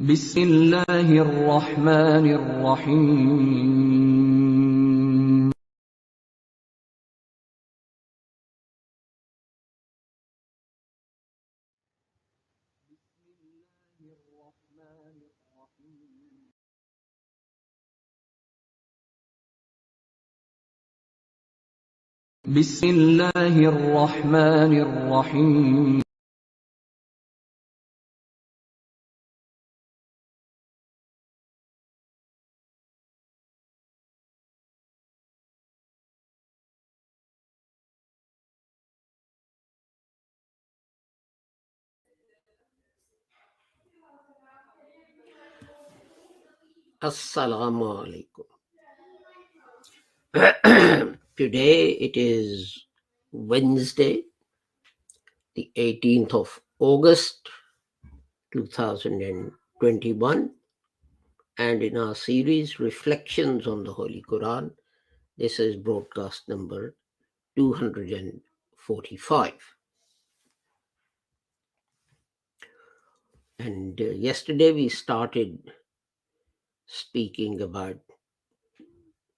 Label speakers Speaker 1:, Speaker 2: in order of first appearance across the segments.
Speaker 1: بسم الله الرحمن الرحيم بسم الله الرحمن الرحيم
Speaker 2: Assalamu alaikum. Today it is Wednesday, the 18th of August 2021, and in our series Reflections on the Holy Quran, this is broadcast number 245. And yesterday we started speaking about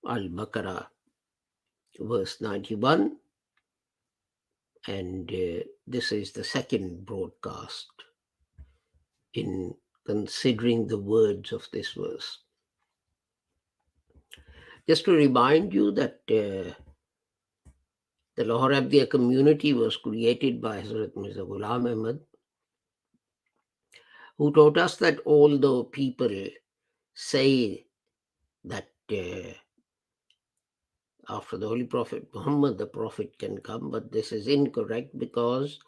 Speaker 2: Al-Baqarah, verse 91, and this is the second broadcast in considering the words of this verse. Just to remind you that the Lahore Abdiya community was created by Hazrat Mirza Ghulam Ahmad, who taught us that although people say that after the Holy Prophet Muhammad, the Prophet can come, but this is incorrect because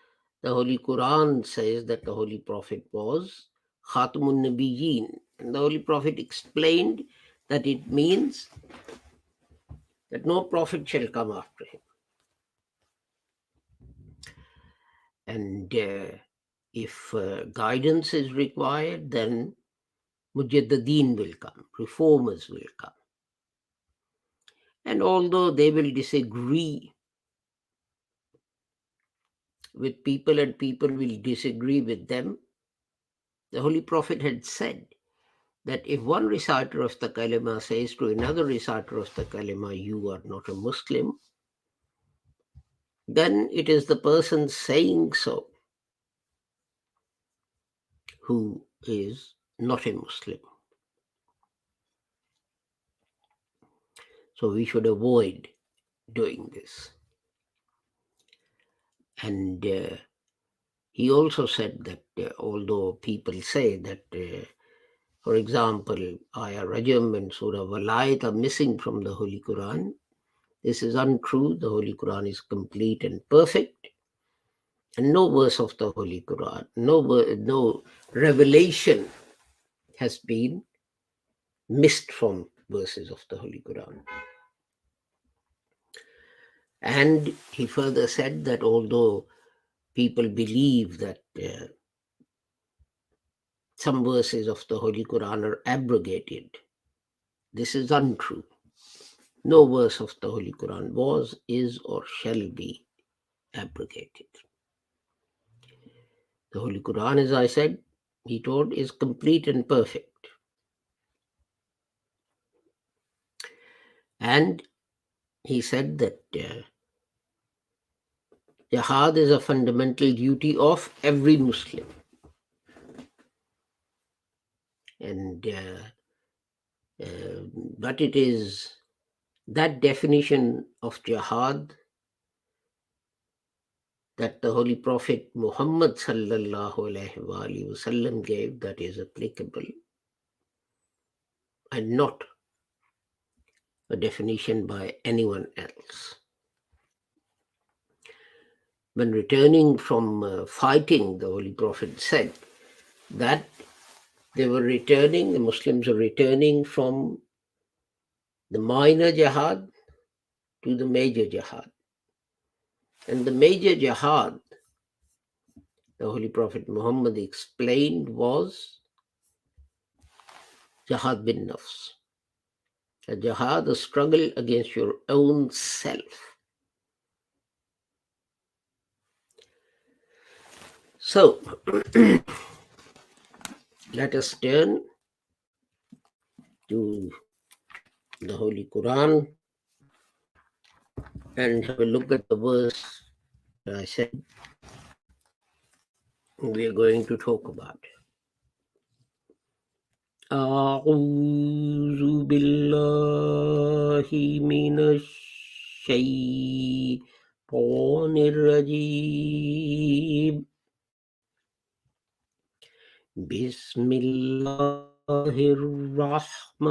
Speaker 2: the Holy Quran says that the Holy Prophet was Khatamun Nabiyyin. And the Holy Prophet explained that it means that no prophet shall come after him. And if guidance is required, then Mujaddideen will come, reformers will come. And although they will disagree with people and people will disagree with them, the Holy Prophet had said that if one reciter of the kalima says to another reciter of the kalima, you are not a Muslim, then it is the person saying so who is not a Muslim. So we should avoid doing this. And he also said that although people say that, for example, Ayah Rajam and Surah Walayat are missing from the Holy Quran, this is untrue. The Holy Quran is complete and perfect. And no verse of the Holy Quran, no revelation has been missed from verses of the Holy Quran. And he further said that although people believe that some verses of the Holy Quran are abrogated, this is untrue. No verse of the Holy Quran was, is, or shall be abrogated. The Holy Quran, as I said, he told, is complete and perfect. And he said that jihad is a fundamental duty of every Muslim. And but it is that definition of jihad that the Holy Prophet Muhammad sallallahu alaihi wasallam gave that is applicable, and not a definition by anyone else. When returning from fighting, the Holy Prophet said that the Muslims were returning from the minor jihad to the major jihad. And the major jihad, the Holy Prophet Muhammad explained, was jihad bin nafs. A jihad, a struggle against your own self. So, Let us turn to the Holy Quran and have a look at the verse that I said we are going to talk about. أعوذ بالله من الشيطان الرجيم بسم الله الرحمن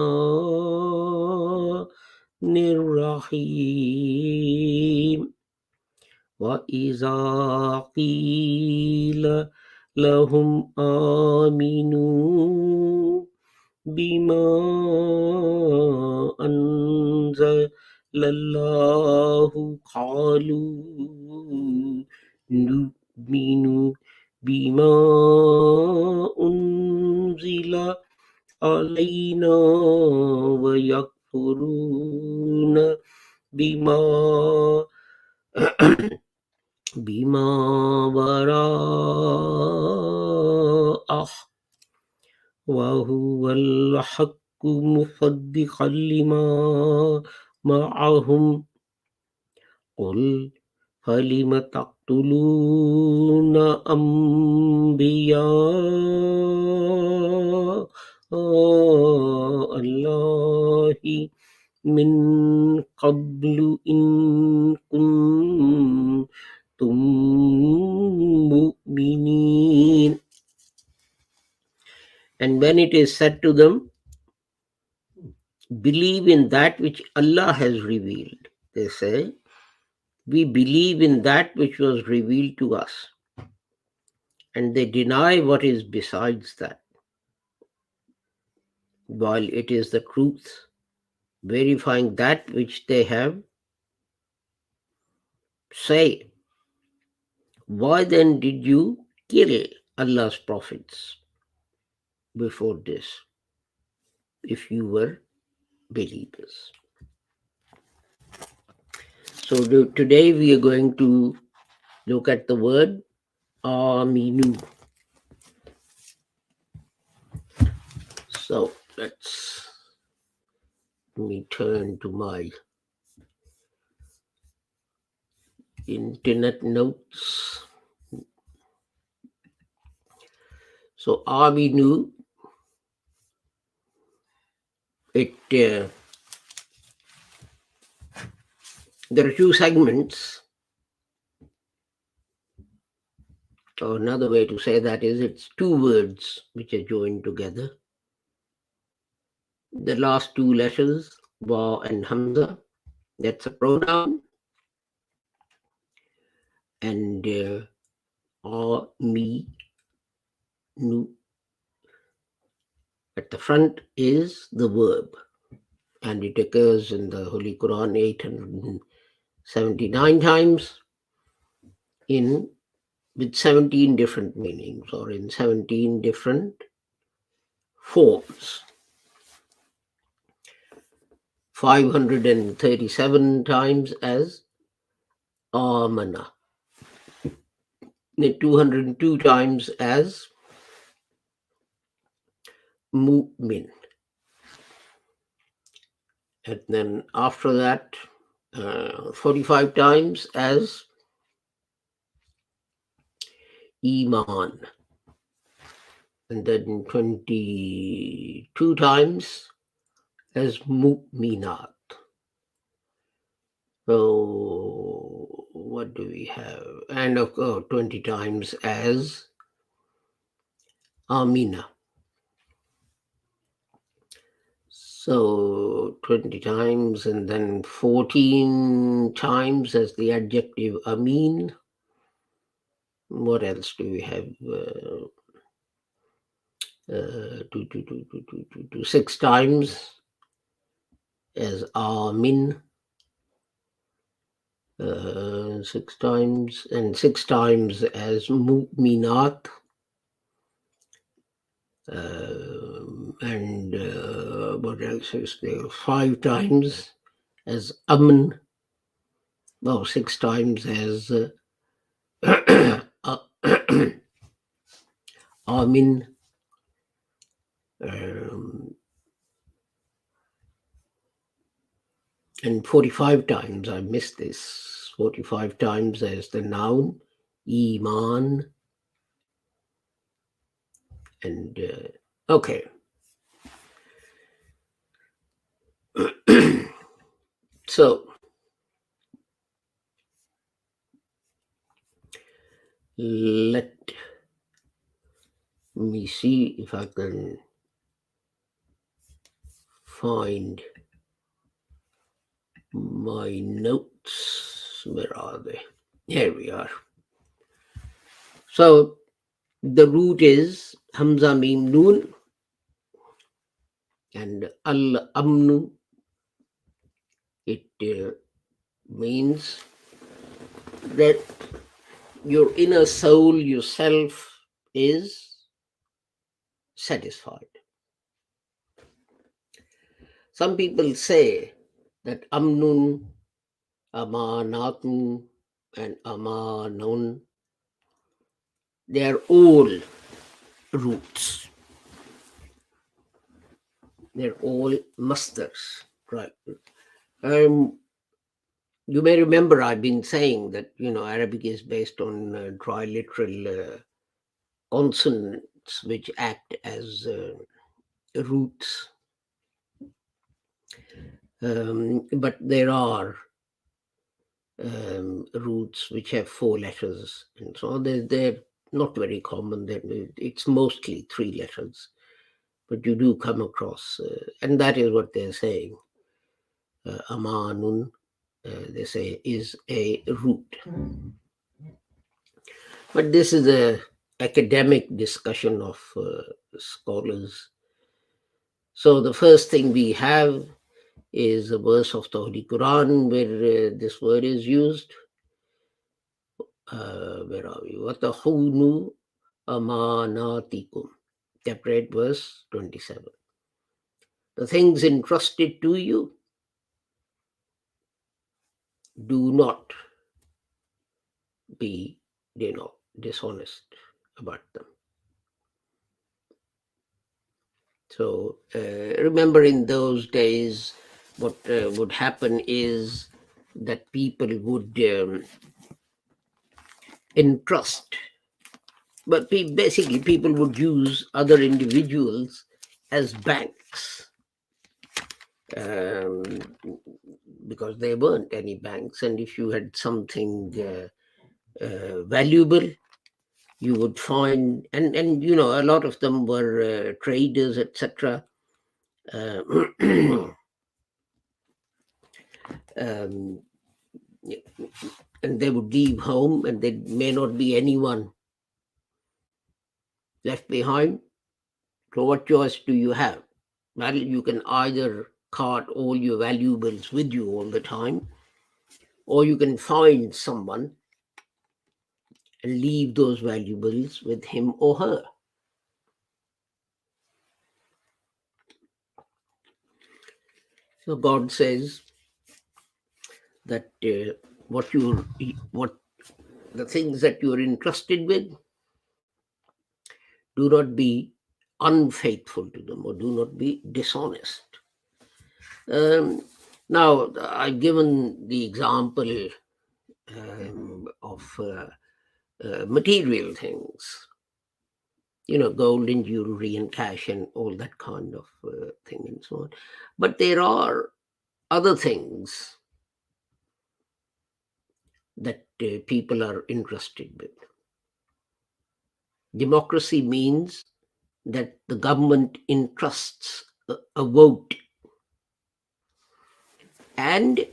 Speaker 2: الرحيم وإذا قيل لهم آمنوا بما أنزل الله قالوا نؤمن بما أنزل علينا ويكفرون بما وراءه وهو الحق مصدقا لما معهم قل فلم تقتلون أنبياء الله من قبل إن كنتم مؤمنين. And when it is said to them, believe in that which Allah has revealed, they say, we believe in that which was revealed to us. And they deny what is besides that, while it is the truth, verifying that which they have. Say, why then did you kill Allah's prophets before this, if you were believers? So today we are going to look at the word Aminu. So let me turn to my internet notes. So Aminu, there are two segments. Or another way to say that is it's two words which are joined together. The last two letters, Wa and Hamza, that's a pronoun. And me, nu, at the front is the verb. And it occurs in the Holy Quran 879 times with 17 different meanings, or in 17 different forms. 537 times as Amana. 202 times as Mu'min. And then after that, 45 times as Iman. And then 22 times as Mu'minat. So what do we have? And 20 times as Amina. So 20 times, and then 14 times as the adjective Amin. What else do we have? 6 times as Amin. 6 times, and 6 times as Mu'minat. And what else is there? 5 times as Aman. 6 times as Amin. And 45 times, I missed this, 45 times as the noun, Iman. And okay. So let me see if I can find my notes. Where are they? Here we are. So the root is Hamza Mim Noon and Al Amnu. It means that your inner soul, yourself, is satisfied. Some people say that Amnun, Amanatun, and Amanun, they are all roots. They're all masters, right? You may remember I've been saying that, Arabic is based on triliteral consonants which act as roots. But there are roots which have 4 letters and so on. They're not very common. It's mostly 3 letters. But you do come across, and that is what they're saying. Amanun, they say, is a root. But this is a academic discussion of scholars. So the first thing we have is a verse of the Holy Quran where this word is used. Where are we? Watahunu amanatikum. Chapter 8, verse 27. The things entrusted to you, do not be dishonest about them. So remember, in those days, what would happen is that people would entrust, but basically people would use other individuals as banks, because there weren't any banks, and if you had something valuable, you would find, and a lot of them were traders, etc. And they would leave home, and there may not be anyone left behind. So what choice do you have? Well, you can either cart all your valuables with you all the time, or you can find someone and leave those valuables with him or her. So God says that what the things that you are entrusted with, do not be unfaithful to them, or do not be dishonest. Now, I've given the example of material things, gold and jewelry and cash and all that kind of thing and so on. But there are other things that people are interested with. Democracy means that the government entrusts a vote, and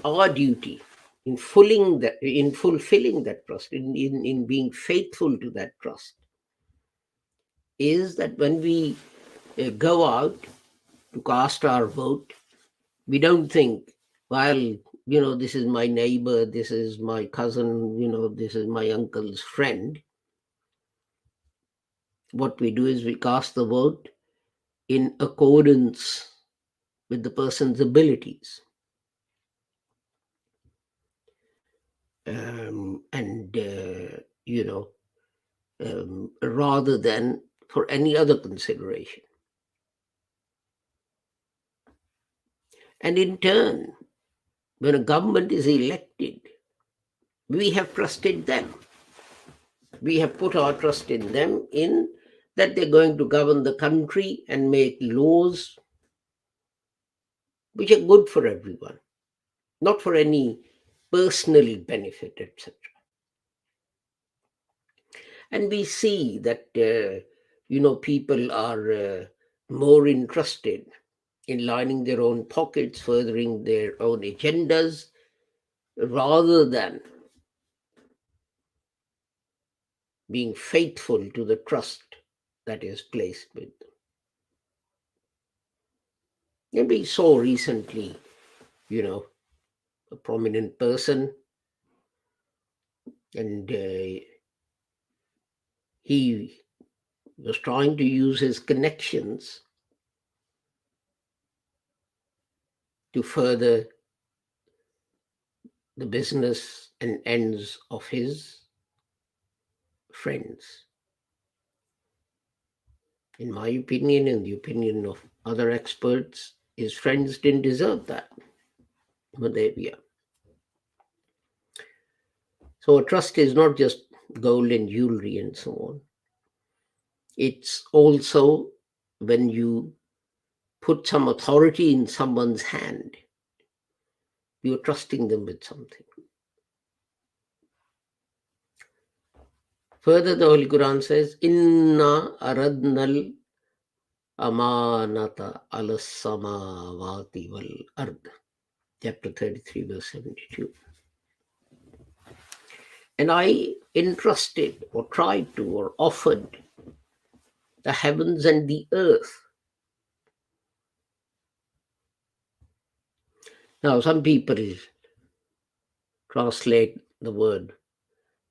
Speaker 2: our duty in fulfilling that trust, in being faithful to that trust, is that when we go out to cast our vote, we don't think, well, this is my neighbor, this is my cousin, this is my uncle's friend. What we do is we cast the vote in accordance with the person's abilities. And rather than for any other consideration. And in turn, when a government is elected, we have trusted them. We have put our trust in them, in that they're going to govern the country and make laws which are good for everyone, not for any personal benefit, etc. And we see that, people are more interested in lining their own pockets, furthering their own agendas, rather than being faithful to the trust that is placed with them. And we saw recently, a prominent person, and he was trying to use his connections to further the business and ends of his friends. In my opinion, and the opinion of other experts, his friends didn't deserve that. But there we are. So a trust is not just gold and jewelry and so on. It's also when you put some authority in someone's hand, you're trusting them with something. Further, the Holy Quran says, Inna aradnal amanata ala samawati wal ard. Chapter 33, verse 72. And I entrusted or tried to or offered the heavens and the earth. Now, some people translate the word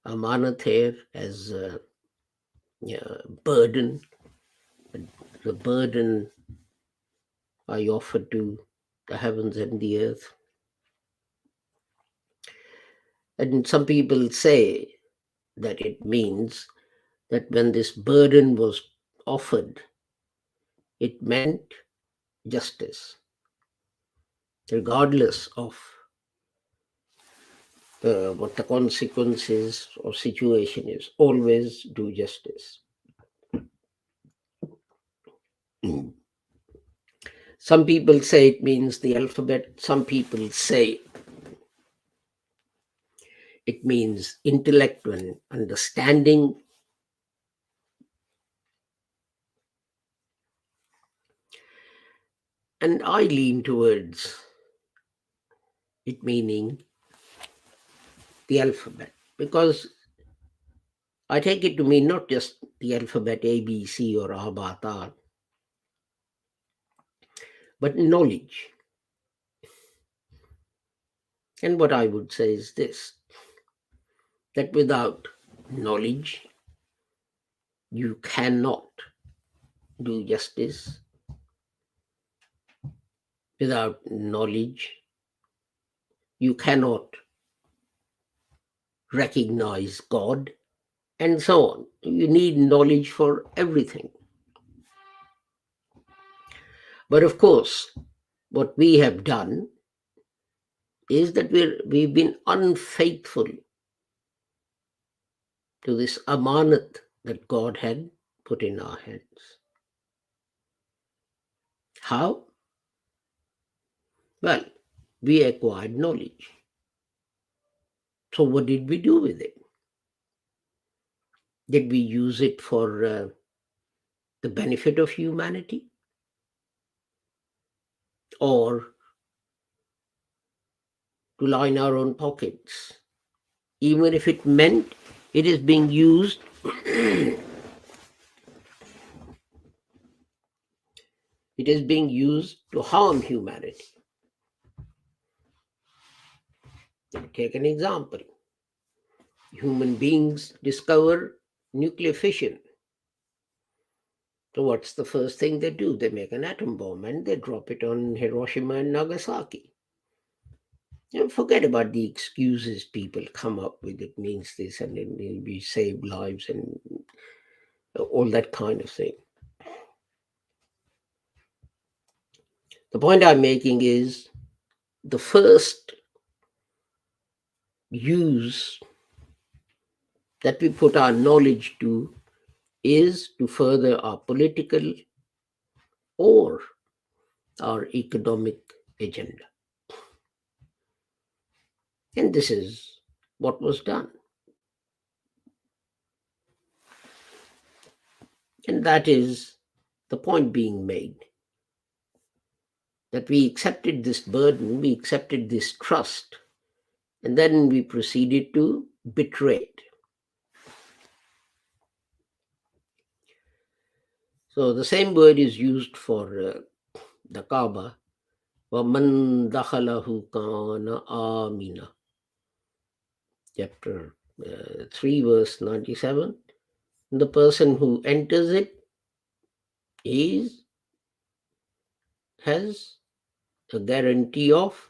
Speaker 2: amanat here as burden. The burden I offer to the heavens and the earth. And some people say that it means that when this burden was offered, it meant justice, regardless of what the consequences or situation is. Always do justice. Some people say it means the alphabet. Some people say it means intellect and understanding. And I lean towards it meaning the alphabet, because I take it to mean not just the alphabet A, B, C, or A, Ba, Ta, but knowledge. And what I would say is this, that without knowledge, you cannot do justice. Without knowledge, you cannot recognize God, and so on. You need knowledge for everything. But of course, what we have done is that we've been unfaithful to this amanat that God had put in our hands. How? Well, we acquired knowledge. So what did we do with it? Did we use it for the benefit of humanity? Or to line our own pockets? Even if it meant it is being used it is being used to harm humanity. Take an example. Human beings discover nuclear fission. So what's the first thing they do? They make an atom bomb and they drop it on Hiroshima and Nagasaki. Forget about the excuses people come up with. It means this, and it will be save lives and all that kind of thing. The point I'm making is the first use that we put our knowledge to is to further our political or our economic agenda. And this is what was done. And that is the point being made, that we accepted this burden, we accepted this trust, and then we proceeded to betray it. So the same word is used for the Kaaba. وَمَنْ دَخَلَهُ كَانَ آمِنًا. Chapter 3, verse 97. The person who enters it has a guarantee of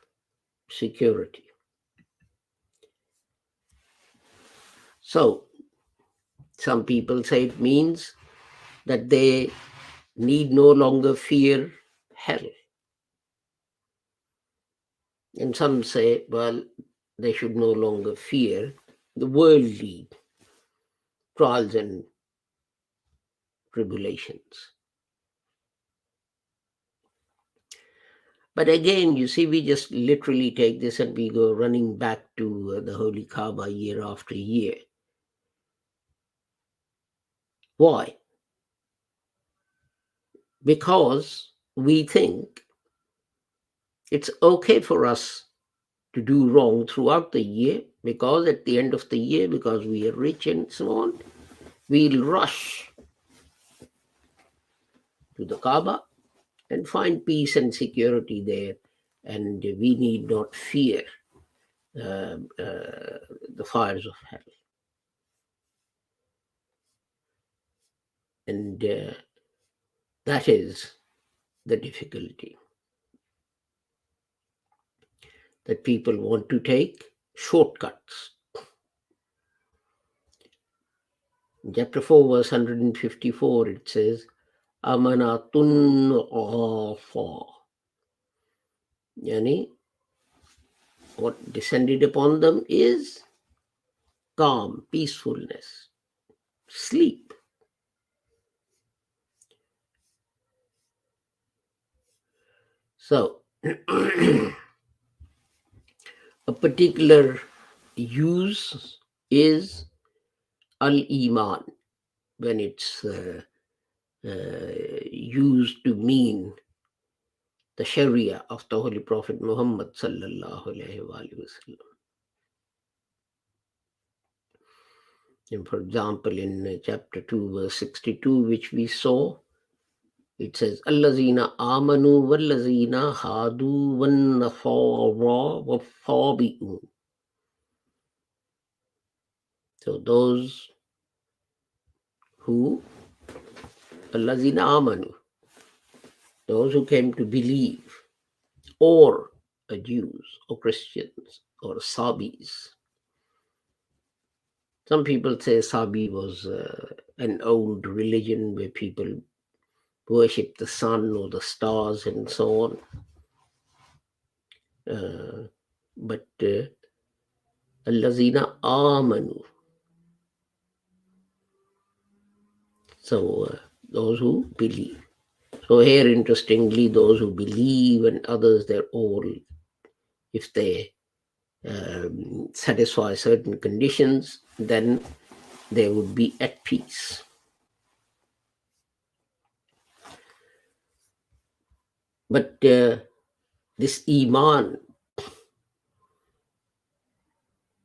Speaker 2: security. So some people say it means that they need no longer fear hell. And some say, well, they should no longer fear the worldly trials and tribulations. But again, you see, we just literally take this and we go running back to the Holy Kaaba year after year. Why? Because we think it's okay for us to do wrong throughout the year, because at the end of the year, because we are rich and so on, we'll rush to the Kaaba and find peace and security there, and we need not fear the fires of hell. And that is the difficulty, that people want to take shortcuts. In chapter 4, verse 154, it says, Amanatun ghafa. Yani, what descended upon them is calm, peacefulness, sleep. So, a particular use is al-Iman, when it's used to mean the Sharia of the Holy Prophet Muhammad sallallahu alaihi wasallam. And for example, in chapter 2, verse 62, which we saw, it says, Allazina amanu wallazina hadu wan nafara wafabi'un. So those who, Allazina amanu, those who came to believe, or Jews, or Christians, or Sabis. Some people say Sabi was an old religion where people worship the sun or the stars and so on. But Allazina amanu. So those who believe. So here, interestingly, those who believe and others, they're all, if they satisfy certain conditions, then they would be at peace. But this Iman,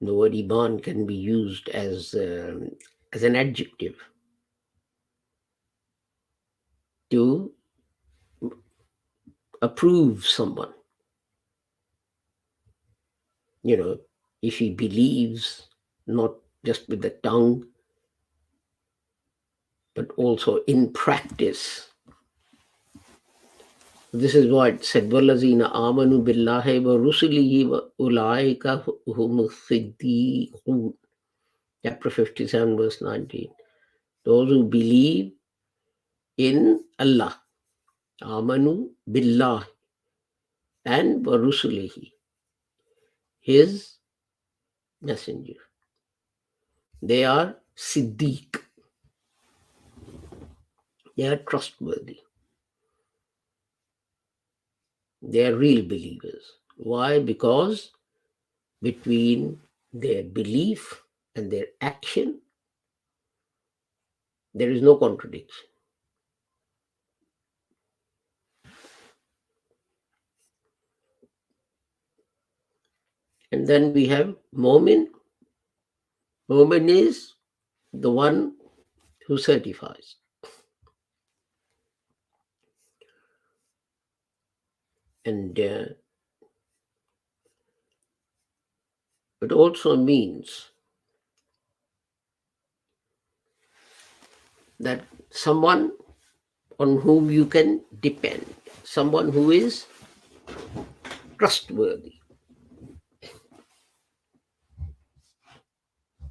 Speaker 2: the word Iman can be used as an adjective to approve someone. You know, if he believes, not just with the tongue, but also in practice, This is why it said, "Wallazina amanu billahi wa rusulihi wa ulaika humus siddiqun." Chapter 57, verse 19. Those who believe in Allah, amanu billah, and wa rusulihi, His messenger. They are siddiq. They are trustworthy. They are real believers. Why? Because between their belief and their action, there is no contradiction. And then we have Mu'min. Mu'min is the one who certifies. And it also means that someone on whom you can depend, someone who is trustworthy.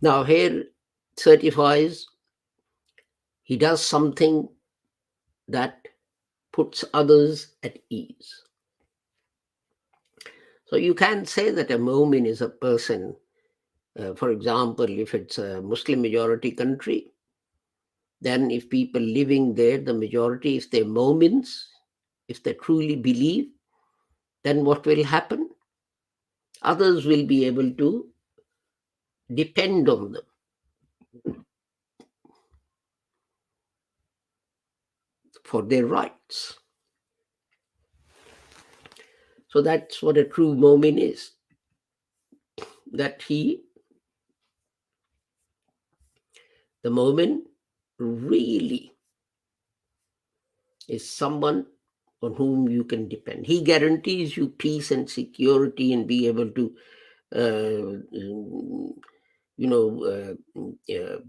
Speaker 2: Now here certifies, he does something that puts others at ease. So you can say that a mu'min is a person, for example, if it's a Muslim majority country, then if people living there, the majority, if they're mu'mins, if they truly believe, then what will happen? Others will be able to depend on them for their rights. So that's what a true mu'min is. That the mu'min really is someone on whom you can depend. He guarantees you peace and security and be able to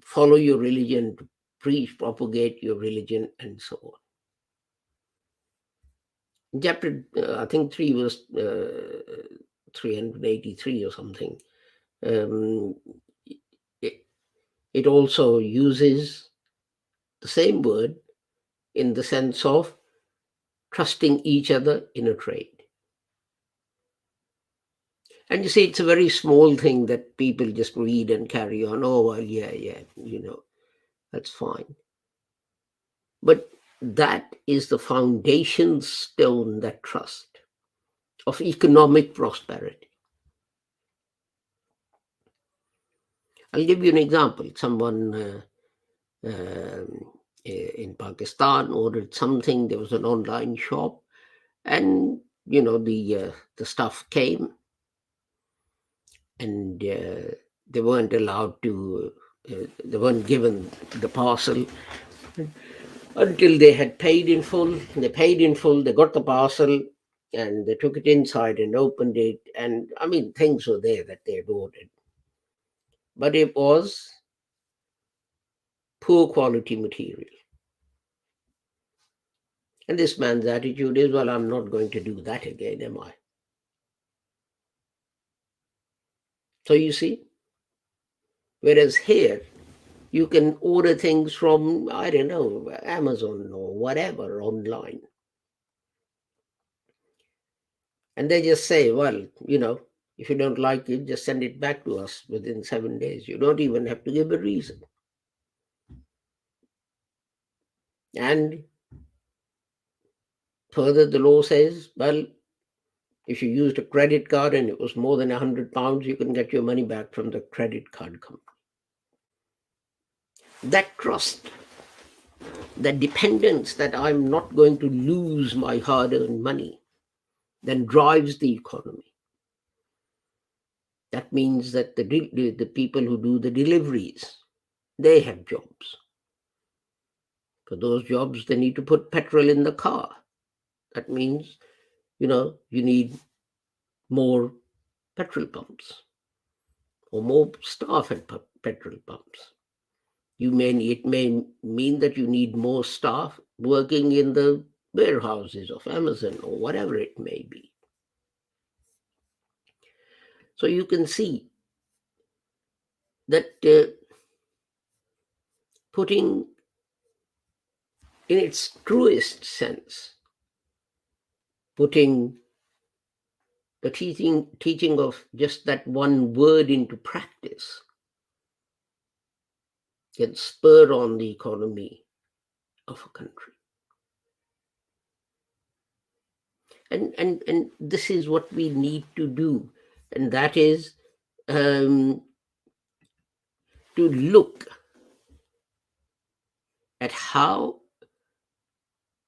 Speaker 2: follow your religion, to preach, propagate your religion, and so on. Chapter, I think 3 verse 383 or something. It also uses the same word in the sense of trusting each other in a trade. And you see, it's a very small thing that people just read and carry on. Oh, well, yeah, that's fine. But that is the foundation stone, that trust of economic prosperity. I'll give you an example. Someone in Pakistan ordered something. There was an online shop, and the stuff came, and they weren't allowed to. They weren't given the parcel until they had paid in full. They paid in full. They got the parcel, and they took it inside and opened it. And I mean, things were there that they had ordered, but it was poor quality material. And this man's attitude is, well, I'm not going to do that again, am I? So you see, whereas here, you can order things from, I don't know, Amazon or whatever online. And they just say, well, if you don't like it, just send it back to us within 7 days. You don't even have to give a reason. And further, the law says, well, if you used a credit card and it was more than £100, you can get your money back from the credit card company. That trust, that dependence that I'm not going to lose my hard-earned money, then drives the economy. That means that the people who do the deliveries, they have jobs. For those jobs, they need to put petrol in the car. That means, you need more petrol pumps or more staff at petrol pumps. It may mean that you need more staff working in the warehouses of Amazon or whatever it may be. So you can see that putting in its truest sense, putting the teaching of just that one word into practice can spur on the economy of a country. And this is what we need to do, and that is to look at how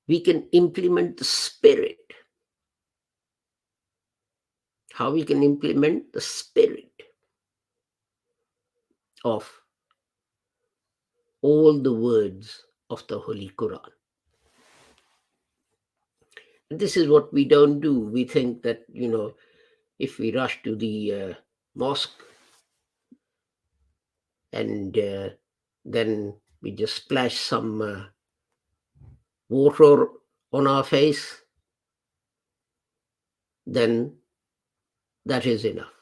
Speaker 2: we can implement the spirit, how we can implement the spirit of all the words of the Holy Quran. This is what we don't do. We think that, if we rush to the mosque and then we just splash some water on our face, then that is enough.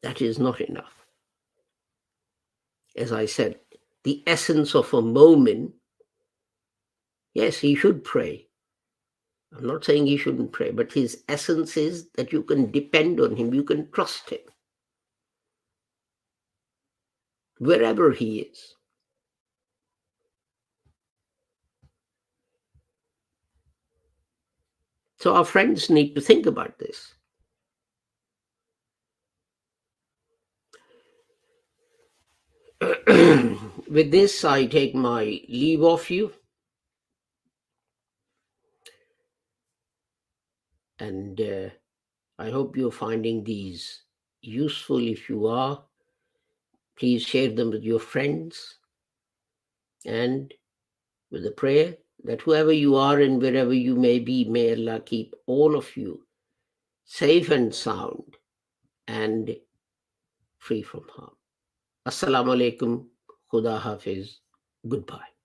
Speaker 2: That is not enough. As I said, the essence of a moment, yes, he should pray. I'm not saying he shouldn't pray, but his essence is that you can depend on him, you can trust him, wherever he is. So our friends need to think about this. With this, I take my leave of you. And I hope you're finding these useful. If you are, please share them with your friends, and with a prayer that whoever you are and wherever you may be, may Allah keep all of you safe and sound and free from harm. Assalamu alaikum. Khuda Hafiz. Goodbye.